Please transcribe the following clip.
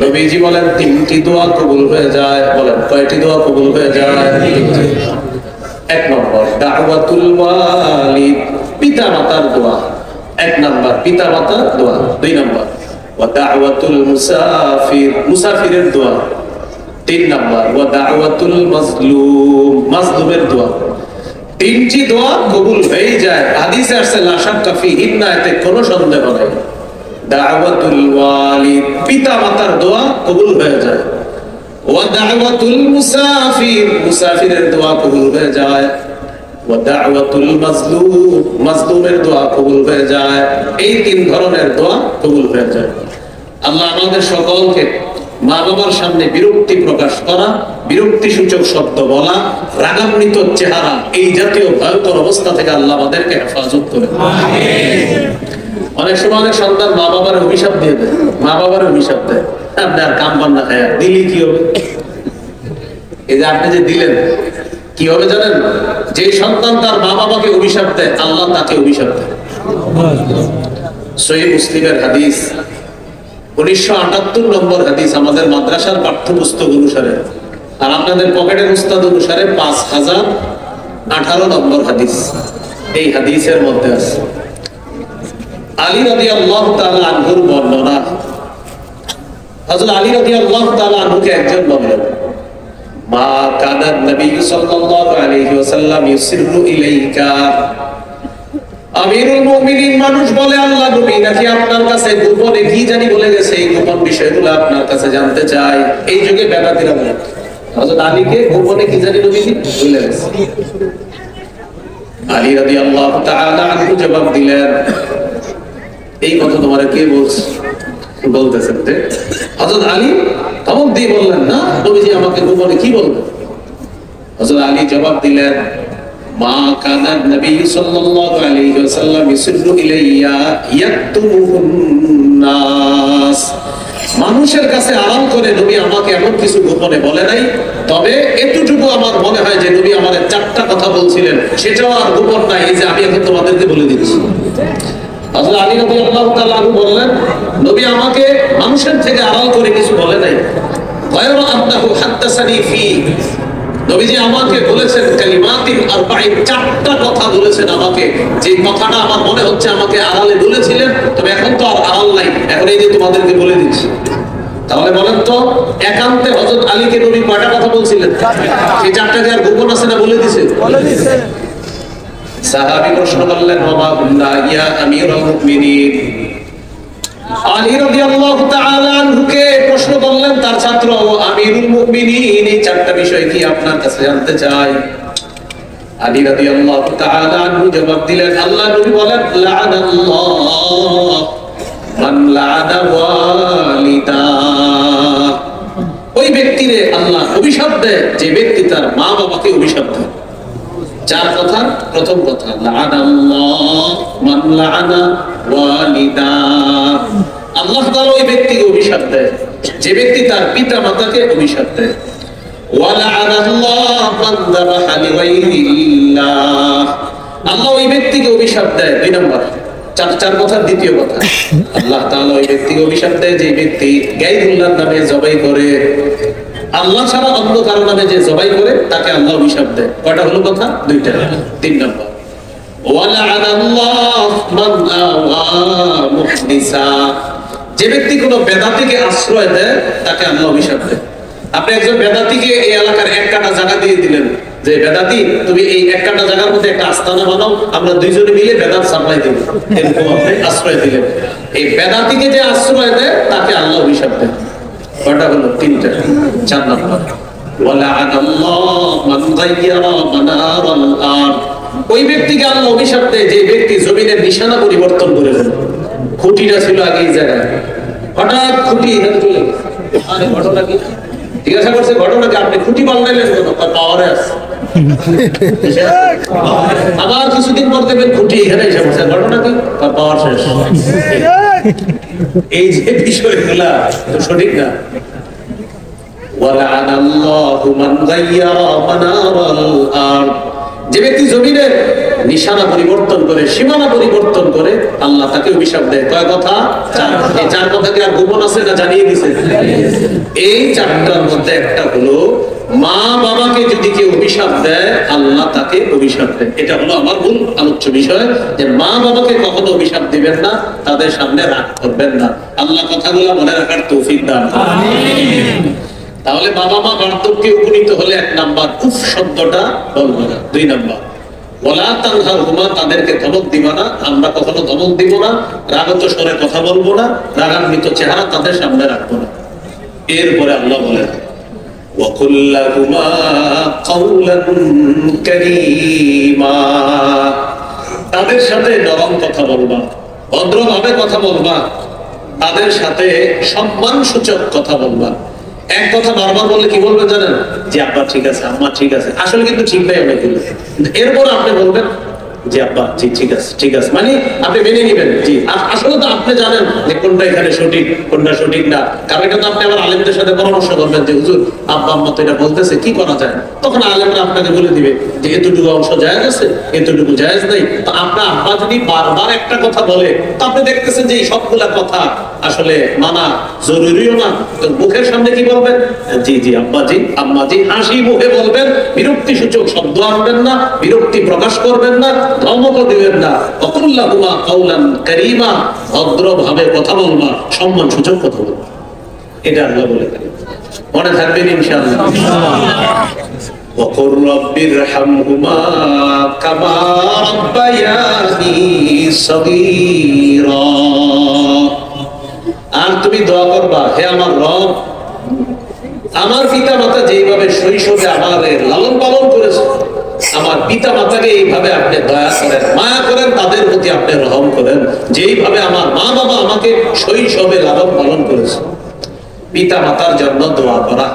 নবীজি বলেন তিনটি দোয়া কবুল হয়ে যায়। বলেন কয়টি দোয়া কবুল হয়ে যায়? এক নম্বর দাওয়াতুল ওয়ালিদ, পিতা মাতার দোয়া। এক নম্বর পিতা মাতার দোয়া। দুই নম্বর ওয়া দাওয়াতুল মুসাফির, মুসাফিরের দোয়া। তিন নম্বর ওয়া দাওয়াতুল মাজলুম, মাজলুমের দোয়া। তিনটি দোয়া কবুল হয়ে যায়। হাদিসে আসছে লা শাক্কা ফিহিন্না, এতে কোনো সন্দেহ নাই। দাওয়াতুল ওয়ালিদ, পিতা মাতার দোয়া কবুল হয়ে যায়। ওয়া দাওয়াতুল মুসাফির, মুসাফিরের দোয়া কবুল হয়ে যায়। ওয়া দাওয়াতুল মাজলুম, মাজলুমের দোয়া কবুল হয়ে যায়। এই তিন ধরনের দোয়া কবুল হয়ে যায়। আল্লাহ আমাদের সকলকে মা বাবার সামনে বিরক্তি প্রকাশ করা, বিরক্তি সূচক শব্দ বলা, রাগান্বিত চেহারা, এই জাতীয় ভয়ঙ্কর অবস্থা থেকে আল্লাহ আমাদেরকে হেফাজত করে। অনেক সময় অনেক সন্তান মা বাবার অভিশাপ দিয়ে দেয়, মা বাবার অভিশাপ দেয়, আপনি আর কাম বান্না খায় দিলি কি হবে? এই যে আপনি যে দিলেন কি হবে জানেন? যে সন্তান তার মা বাবাকে অভিশাপ দেয়, আল্লাহ তাকে অভিশাপ দেয়। সহিহ মুসলিমের হাদিস, 1978 নম্বর হাদিস, আমাদের মাদ্রাসার পাঠ্যপুস্তক অনুসারে, আর আপনাদের পকেটের উস্তাদ অনুসারে 5018 নম্বর হাদিস। এই হাদিসের মধ্যে আছে আলী রাদিয়াল্লাহু তাআলা আনহুর বর্ণনা। হযরত আলী রাদিয়াল্লাহু তাআলা আনহুকে একজন বললেন, মা কানা নবী সাল্লাল্লাহু আলাইহি ওয়াসাল্লাম ইউসিরু ইলাইকা। আমিরুল মুমিনিন মানুষ বলে, আল্লাহ নবী নাকি আপনার কাছে গোপনে কি জানি বলে গেছে, এই গোপন বিষয়গুলো আপনার কাছে জানতে চাই। এই যুগে বেদাতীরা বলে হযরত আলীকে গোপনে কি জানি নবী বলে গেছে। আলী রাদিয়াল্লাহু তাআলা আনহু জবাব দিলেন, এই কথা তোমারে কে বলছে? বলতেছেন যে হযরত আলী ধমক দিয়ে বললেন, না নবীজি আমাকে গোপনে কি বলবেন? হযরত আলী জবাব দিলেন, মা কানা নবী সাল্লাল্লাহু আলাইহি ওয়াসাল্লাম ইউসিরু ইলাইয়া ইয়াকতুমুন নাস। মানুষের কাছে আড়াল করে নবী আমাকে এমন কিছু গোপনে বলে নাই, তবে এতটুকু আমার মনে হয় যে নবী আমাদের চারটা কথা বলছিলেন, সেটাও আর গোপন নাই, এই যে আমি এখন তোমাদেরকে বলে দিচ্ছি। হযরত আলী রাদিয়াল্লাহু তাআলা বললেন, নবী আমাকে মানুষের থেকে আড়াল করে কিছু বলে নাই। গায়রা আন্নাহু হাদাসানি ফি, নবীজি আমাকে বলেছেন কালিমাতিন আরবাঈন, চারটা কথা বলেছেন আমাকে, যে কথাটা আমার মনে হচ্ছে আমাকে আড়ালে বলেছিলেন, তবে এখন তো আর আড়াল নাই, এখন এই যে তোমাদেরকে বলে দিচ্ছি। তাহলে বলেন তো একান্তে হযরত আলীকে নবী কয়টা কথা বলছিলেন? সেই চারটাকে আর গোপন আছে না বলে দিয়েছে? বলে দিয়েছে। সাহাবী প্রশ্ন করলেন, ওয়া মা ইয়া আমিরুল মুমিনিন। আলী রাদিয়াল্লাহু তাআলা আনহুকে প্রশ্ন করলেন তার ছাত্র, আমিরুল মুমিনিন, এই চারটা বিষয় কি আপনার কাছে জানতে চাই? আলী রাদিয়াল্লাহু তাআলা আনহু জবাব দিলেন, আল্লাহ নবী বলেন, লাআনাল্লাহ মান লাআনা ওয়ালিদা। ওই ব্যক্তিরে আল্লাহ অভিশাপ দেয় যে ব্যক্তি তার মা বাবাকে অভিশাপ দেয়। চার কথা। প্রথম কথা, লাআনাল্লাহ মান লাআনা ওয়ালিদা। আল্লাহ তাআলা ওই ব্যক্তিকে অভিশাপ দেয় যে ব্যক্তি তার পিতা মাতাকে অভিশাপ দেয়। ওয়া লাআনাল্লাহ মান যাবাহা লিগাইরিল্লাহ। আল্লাহ ওই ব্যক্তিকে অভিশাপ দেয়। দুই নম্বর, চার কথার দ্বিতীয় কথা, আল্লাহ তাআলা ওই ব্যক্তিকে অভিশাপ দেয় যে ব্যক্তি গায়রুল্লাহর নামে জবাই করে, আল্লাহ ছাড়া অন্য কারো নামে যে জবাই করে তাকে আল্লাহ অভিশাপ দেয়। কয়টা হলো কথা? দুইটা। তিন নম্বর, ওয়া লাআনাল্লাহ মান আওয়া মুহদিসা। যে ব্যক্তি কোনো বেদাতীকে আশ্রয় দেয় তাকে আল্লাহ অভিশাপ দেয়। আপনি একজন বেদাতীকে এই এলাকার এক কাটা জায়গা দিয়ে দিলেন, যে বেদাতী তুমি এই এক কাটা জায়গার মধ্যে একটা আস্তানা বানাও, আমরা দুইজনে মিলে বেদাত সাপ্লাই দেব, এরকম আপনি আশ্রয় দিলেন। এই বেদাতীকে যে আশ্রয় দেয় তাকে আল্লাহ অভিশাপ দেয়। কয়টা হলো? তিনটা। চার নম্বর, ওয়া লাআনাল্লাহ মান গায়্যারা মানারাল আরদ। ওই ব্যক্তিকে আল্লাহ অভিশাপ দেয় যে ব্যক্তি জমিনের নিশানা পরিবর্তন করে দেয়। খুঁটিটা ছিল আগে এই জায়গায়, হঠাৎ খুঁটি এখানে চলে গেছে। আরে ঘটনা কি? জিজ্ঞাসা করছে, ঘটনাকে আপনি খুঁটি পাল্টাইলেন কেন? তার পাওয়ারে আছে। আবার কিছুদিন পর দেখবেন খুঁটি এখানে এসে বসে, ঘটনা কি? তার পাওয়ার শেষ। এই যে বিষয়গুলা তো সঠিক না। ওয়া লাআনাল্লাহু মান গায়্যারা মানারাল আরদ। যে ব্যক্তি জমিনের নিশানা পরিবর্তন করে, সীমানা পরিবর্তন করে, আল্লাহ তাকে অভিশাপ দেয়। কয় কথা? এই 4 কথা কি আর গোপন আছে না জানিয়ে দিছে? এই 4টার মধ্যে একটা হলো মা বাবাকে যদি কেউ অভিশাপ দেয়, আল্লাহ তাকে অভিশাপ দেয়। এটা হলো আমার মূল আলোচ্য বিষয়, যে মা বাবাকে কখনো অভিশাপ দিবেন না, তাদের সামনে রাগ করবেন না। আল্লাহ কথাগুলো মনে রাখার তৌফিক দান করুন। আমিন। তাহলে বাবা মা বার্ধক্যে উপনীত হলে 1 নাম্বার উফ শব্দটা বলবো না। 2 নাম্বার ওয়ালা তানহারহুমা, তাদেরকে ধমক দিবা না। আমরা কখনো ধমক দিব না, রাগত স্বরে কথা বলবো না, রাগান্বিত চেহারা তাদের সামনে রাখবো না। এরপরে আল্লাহ বলেন ওয়াকুল লাহুমা কাওলান কারীমা, তাদের সাথে নরম কথা বলবা, ভদ্রভাবে কথা বলবা, তাদের সাথে সম্মানসূচক কথা বলবা। এক কথা বারবার বললে কি বলবেন জানেন? যে আব্বা ঠিক আছে, আম্মা ঠিক আছে, আসলে কিন্তু ঠিক নাই অনেকগুলো। এরপর আপনি বলবেন যে আব্বা জি ঠিক আছে, ঠিক আছে, মানে আপনি মেনে নিবেন জি। আসলে তো আপনি জানেন যে কোনটা এখানে সঠিক, কোনটা সঠিক না। কারণ এটা তো আপনি আবার আলেমদের সাথে পরামর্শ করবেন যে হুজুর আব্বা আম্মা তো এটা বলতেছে, কি করা যায়? তখন আলেমরা আপনাকে বলে দিবে যে এতটুকু অংশ জায়েজ আছে, এতটুকু জায়েজ নাই। তো আপনার আব্বা যদি বারবার একটা কথা বলে, তো আপনি দেখতেছেন যে এই সবগুলা কথা আসলে মানা জরুরিও না। তো মুখের সামনে কি বলবেন? জি জি আব্বা জি, আম্মা জি, হাসি মুখে বলবেন, বিরক্তি সূচক শব্দ আনবেন না, বিরক্তি প্রকাশ করবেন না, ধমক দিবেন না। ওয়াকুল লাহুমা কাওলান কারীমা, ভদ্রভাবে কথা বলবা, সম্মান সূচক কথা বলবা। এটা আল্লাহ বলে দেন। মনে থাকবেন ইনশাআল্লাহ। ওয়াকুর রাব্বিরহামহুমা কামা রাব্বায়ানি সগীরা, আর তুমি দোয়া করবা, হে আমার রব, আমার পিতা মাতা যেইভাবে শৈশবে আমাদের লালন পালন করেছে, আমার পিতা মাতাকে এইভাবে আপনি দয়া করেন, মায়া করেন, তাদের প্রতি আপনি রহম করেন, যেইভাবে আমার মা বাবা আমাকে শৈশবে লালন পালন করেছে। পিতা মাতার জন্য দোয়া করা